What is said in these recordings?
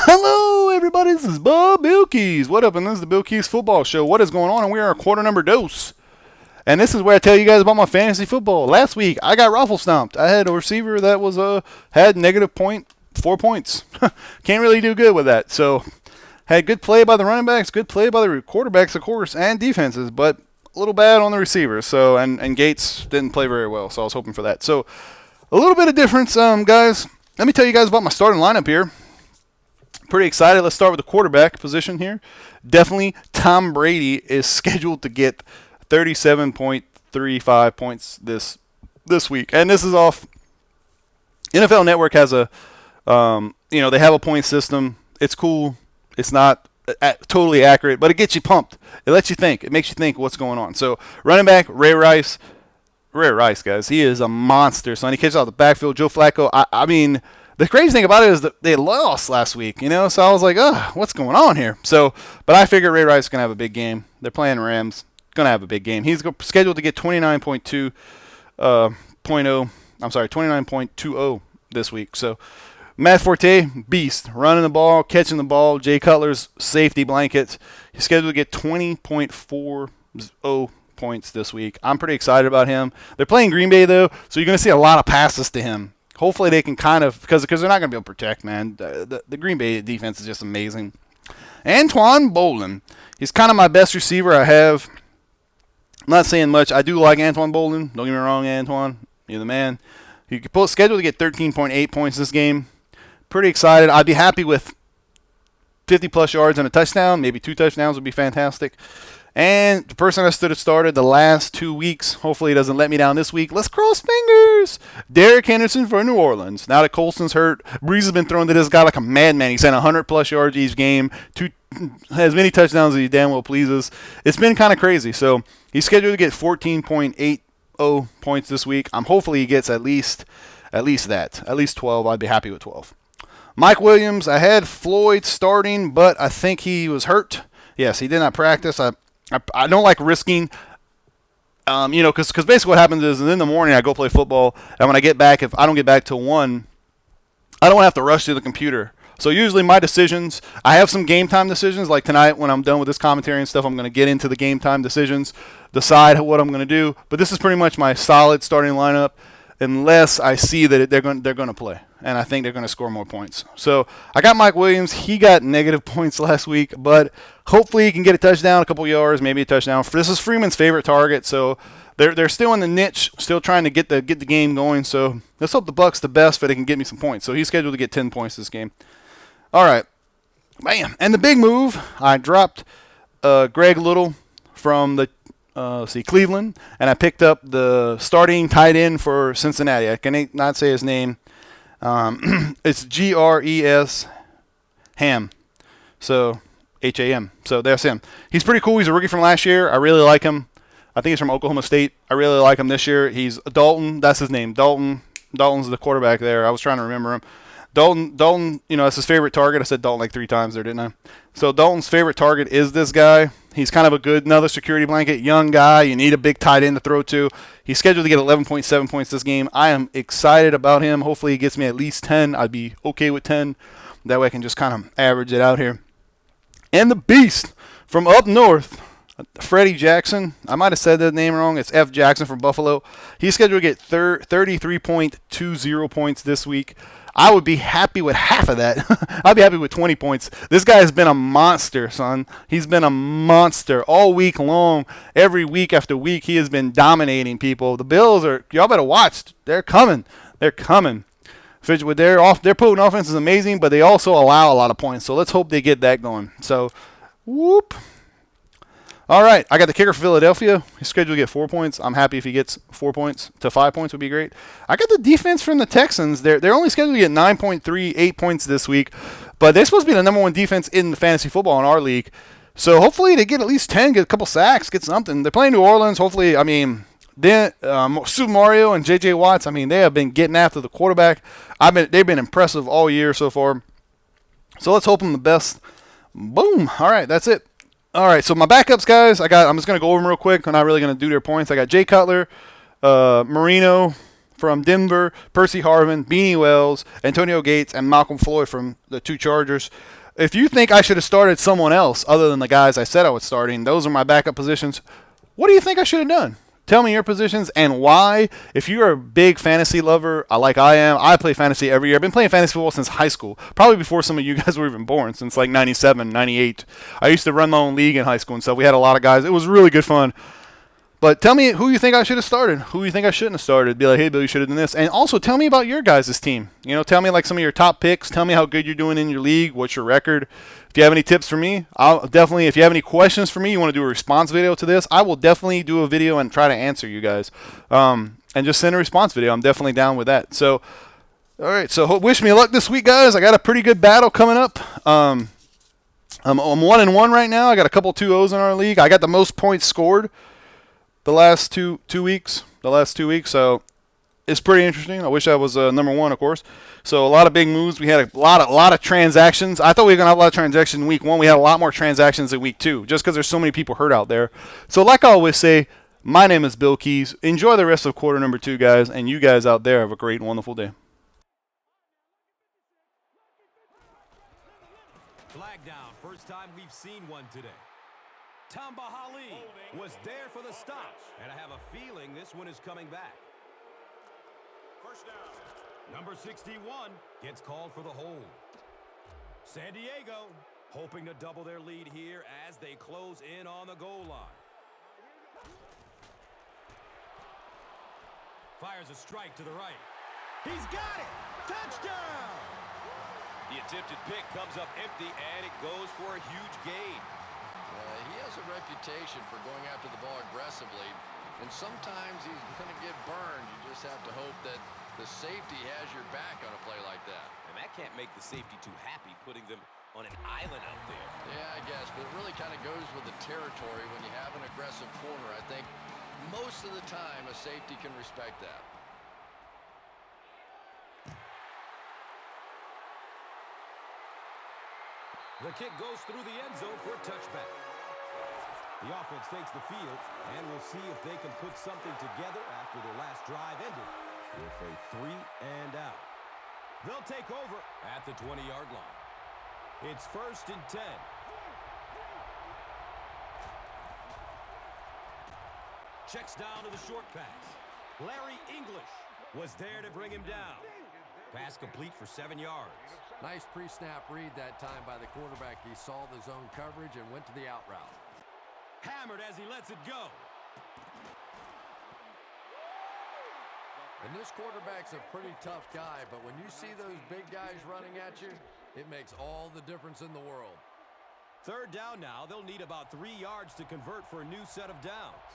Hello, everybody. This is BillKeyz. What up? And this is the BillKeyz Football Show. What is going on? And we are a quarter number dose. And this is where I tell you guys about my fantasy football. Last week, I got raffle stomped. I had a receiver that was had negative 4 points. Can't really do good with that. So, had good play by the running backs, good play by the quarterbacks, of course, and defenses, but a little bad on the receivers. So, and Gates didn't play very well. So, I was hoping for that. So, a little bit of difference, guys. Let me tell you guys about my starting lineup here. Pretty excited. Let's start with the quarterback position here. Definitely Tom Brady is scheduled to get 37.35 points this week. And this is off NFL Network has a they have a point system. It's cool. It's not totally accurate, but it gets you pumped. It lets you think. It makes you think what's going on. So, running back Ray Rice, guys, he is a monster, son. He catches out the backfield. Joe Flacco, I mean, the crazy thing about it is that they lost last week, so I was like, what's going on here? So, but I figured Ray Rice is going to have a big game. They're playing Rams. Going to have a big game. He's scheduled to get 29.20 this week. So, Matt Forte, beast, running the ball, catching the ball. Jay Cutler's safety blanket. He's scheduled to get 20.40 points this week. I'm pretty excited about him. They're playing Green Bay, though, so you're going to see a lot of passes to him. Hopefully they can kind of, because they're not going to be able to protect, man. The Green Bay defense is just amazing. Antoine Bolden. He's kind of my best receiver I have. I'm not saying much. I do like Antoine Bolden. Don't get me wrong, Antoine. You're the man. He's scheduled to get 13.8 points this game. Pretty excited. I'd be happy with 50-plus yards and a touchdown. Maybe 2 touchdowns would be fantastic. And the person I started the last 2 weeks, hopefully he doesn't let me down this week. Let's cross fingers. Derrick Henderson for New Orleans. Now that Colston's hurt, Breeze has been throwing to this guy like a madman. He's had 100-plus yards each game, as many touchdowns as he damn well pleases. It's been kind of crazy. So he's scheduled to get 14.80 points this week. Hopefully he gets at least 12. I'd be happy with 12. Mike Williams, I had Floyd starting, but I think he was hurt. Yes, he did not practice. I don't like risking, because basically what happens is in the morning I go play football, and when I get back, if I don't get back till 1, I don't have to rush to the computer. So usually my decisions, I have some game time decisions, like tonight when I'm done with this commentary and stuff, I'm going to get into the game time decisions, decide what I'm going to do. But this is pretty much my solid starting lineup, unless I see that they're going to play, and I think they're going to score more points. So I got Mike Williams. He got negative points last week, but hopefully he can get a touchdown, a couple yards, maybe a touchdown. This is Freeman's favorite target, so they're still in the niche, still trying to get the game going. So let's hope the Bucs the best, but they can get me some points. So he's scheduled to get 10 points this game. All right, bam. And the big move, I dropped Greg Little from the Cleveland, and I picked up the starting tight end for Cincinnati. I can not say his name. It's Gres Ham. So Ham. So that's him. He's pretty cool. He's a rookie from last year. I really like him. I think he's from Oklahoma State. I really like him this year. He's Dalton. That's his name. Dalton's the quarterback there. I was trying to remember him. Dalton, that's his favorite target. I said Dalton like 3 times there, didn't I? So Dalton's favorite target is this guy. He's kind of another security blanket, young guy. You need a big tight end to throw to. He's scheduled to get 11.7 points this game. I am excited about him. Hopefully he gets me at least 10. I'd be okay with 10. That way I can just kind of average it out here. And the beast from up north, Freddie Jackson. I might have said that name wrong. It's F. Jackson from Buffalo. He's scheduled to get 33.20 points this week. I would be happy with half of that. I'd be happy with 20 points. This guy has been a monster, son. He's been a monster all week long. Every week after week, he has been dominating people. The Bills y'all better watch. They're coming. They're potent offense is amazing, but they also allow a lot of points. So let's hope they get that going. So, whoop. All right, I got the kicker for Philadelphia. He's scheduled to get 4 points. I'm happy if he gets 4 points to 5 points would be great. I got the defense from the Texans. They're only scheduled to get 9.38 points this week, but they're supposed to be the number 1 defense in the fantasy football in our league. So hopefully they get at least 10, get a couple sacks, get something. They're playing New Orleans. Hopefully, Super Mario and J.J. Watts, they have been getting after the quarterback. They've been impressive all year so far. So let's hope them the best. Boom. All right, that's it. All right, so my backups, guys, I'm just going to go over them real quick. I'm not really going to do their points. I got Jay Cutler, Marino, from Denver, Percy Harvin, Beanie Wells, Antonio Gates, and Malcolm Floyd from the 2 Chargers. If you think I should have started someone else other than the guys I said I was starting, those are my backup positions. What do you think I should have done? Tell me your positions and why. If you're a big fantasy lover, like I am, I play fantasy every year. I've been playing fantasy football since high school, probably before some of you guys were even born, since like 97, 98. I used to run my own league in high school and stuff. We had a lot of guys. It was really good fun. But tell me who you think I should have started, who you think I shouldn't have started. Be like, hey, Bill, you should have done this. And also tell me about your guys' team. Tell me like some of your top picks. Tell me how good you're doing in your league. What's your record? If you have any tips for me, I'll definitely, if you have any questions for me, you want to do a response video to this, I will definitely do a video and try to answer you guys. And just send a response video. I'm definitely down with that. So, all right. So wish me luck this week, guys. I got a pretty good battle coming up. I'm 1-1 right now. I got a couple 2-0s in our league. I got the most points scored the last two weeks. So it's pretty interesting. I wish I was number 1, of course. So a lot of big moves. We had a lot of transactions. I thought we were gonna have a lot of transactions in week 1. We had a lot more transactions in week 2, just because there's so many people hurt out there. So like I always say, my name is BillKeyz. Enjoy the rest of quarter number 2, guys, and you guys out there have a great and wonderful day. Flag down. First time we've seen one today. Tamba Hali was there for the stop, and I have a feeling this one is coming back. First down. Number 61 gets called for the hold. San Diego hoping to double their lead here as they close in on the goal line. Fires a strike to the right. He's got it! Touchdown! The attempted pick comes up empty, and it goes for a huge gain. He has a reputation for going after the ball aggressively, and sometimes he's going to get burned. You just have to hope that the safety has your back on a play like that. And that can't make the safety too happy, putting them on an island out there. Yeah, I guess, but it really kind of goes with the territory when you have an aggressive corner. I think most of the time a safety can respect that. The kick goes through the end zone for a touchback. The offense takes the field, and we'll see if they can put something together after their last drive ended with a 3-and-out. They'll take over at the 20-yard line. It's 1st and 10. Checks down to the short pass. Larry English was there to bring him down. Pass complete for 7 yards. Nice pre-snap read that time by the quarterback. He saw the zone coverage and went to the out route. Hammered as he lets it go. And this quarterback's a pretty tough guy, but when you see those big guys running at you, it makes all the difference in the world. 3rd down now. They'll need about 3 yards to convert for a new set of downs.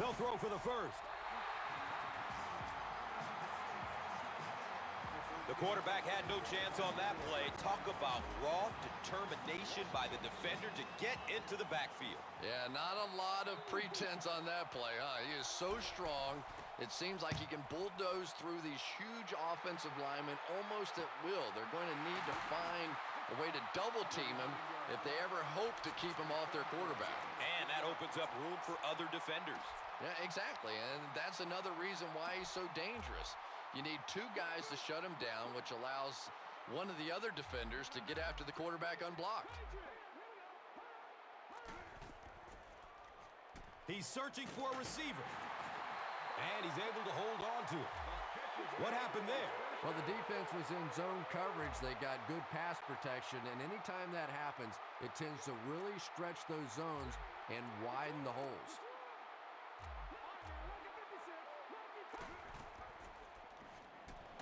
They'll throw for the first. The quarterback had no chance on that play. Talk about raw determination by the defender to get into the backfield. Yeah, not a lot of pretense on that play, huh? He is so strong. It seems like he can bulldoze through these huge offensive linemen almost at will. They're going to need to find a way to double team him if they ever hope to keep him off their quarterback. And that opens up room for other defenders. Yeah, exactly. And that's another reason why he's so dangerous. You need 2 guys to shut him down, which allows one of the other defenders to get after the quarterback unblocked. He's searching for a receiver. And he's able to hold on to it. What happened there? Well, the defense was in zone coverage. They got good pass protection, and anytime that happens, it tends to really stretch those zones and widen the holes.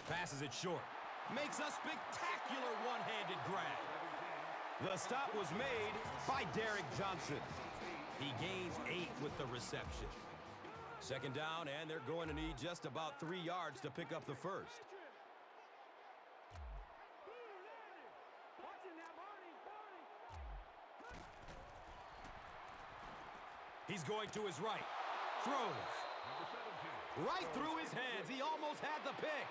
Passes it short. Makes a spectacular one-handed grab. The stop was made by Derek Johnson. He gains 8 with the reception. 2nd down, and they're going to need just about 3 yards to pick up the first. He's going to his right. Throws. Right through his hands. He almost had the pick.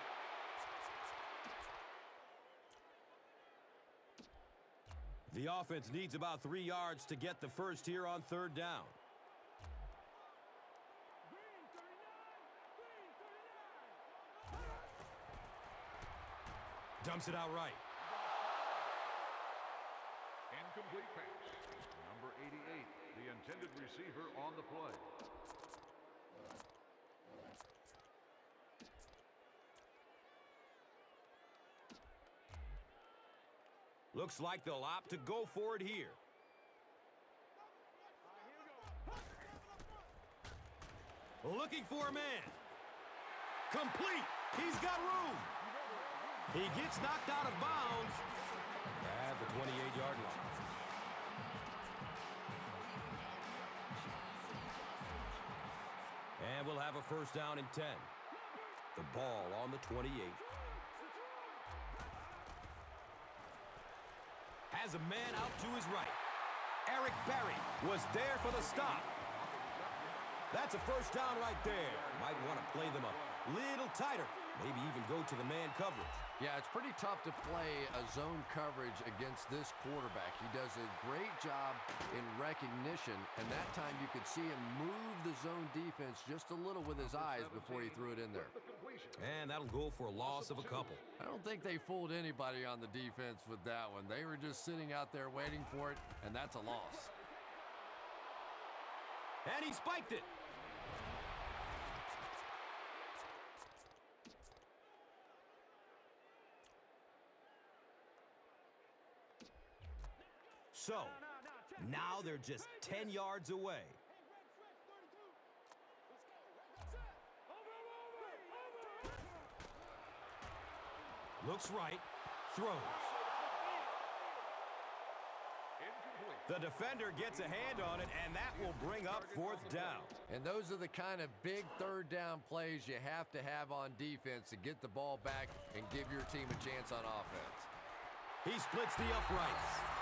The offense needs about 3 yards to get the first here on 3rd down. Dumps it out right. Incomplete pass. Number 88, the intended receiver on the play. Looks like they'll opt to go for it here. Looking for a man. Complete. He's got room. He gets knocked out of bounds at the 28-yard line. And we'll have a first down and 10. The ball on the 28. Has a man out to his right. Eric Berry was there for the stop. That's a first down right there. Might want to play them a little tighter. Maybe even go to the man coverage. Yeah, it's pretty tough to play a zone coverage against this quarterback. He does a great job in recognition, and that time you could see him move the zone defense just a little with his eyes before he threw it in there. And that'll go for a loss of a couple. I don't think they fooled anybody on the defense with that one. They were just sitting out there waiting for it, and that's a loss. And he spiked it. So, now they're just 10 yards away. Looks right, throws. The defender gets a hand on it, and that will bring up fourth down. And those are the kind of big third down plays you have to have on defense to get the ball back and give your team a chance on offense. He splits the uprights.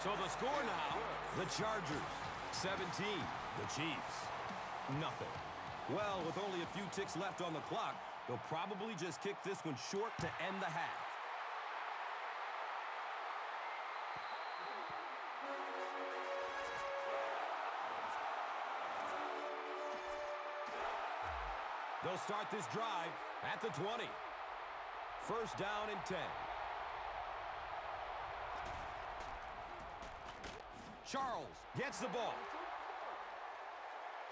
So the score now, the Chargers, 17. The Chiefs, nothing. Well, with only a few ticks left on the clock, they'll probably just kick this one short to end the half. They'll start this drive at the 20. First down and 10. Charles gets the ball.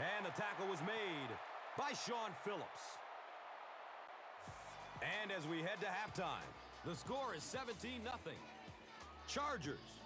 And the tackle was made by Sean Phillips. And as we head to halftime, the score is 17-0. Chargers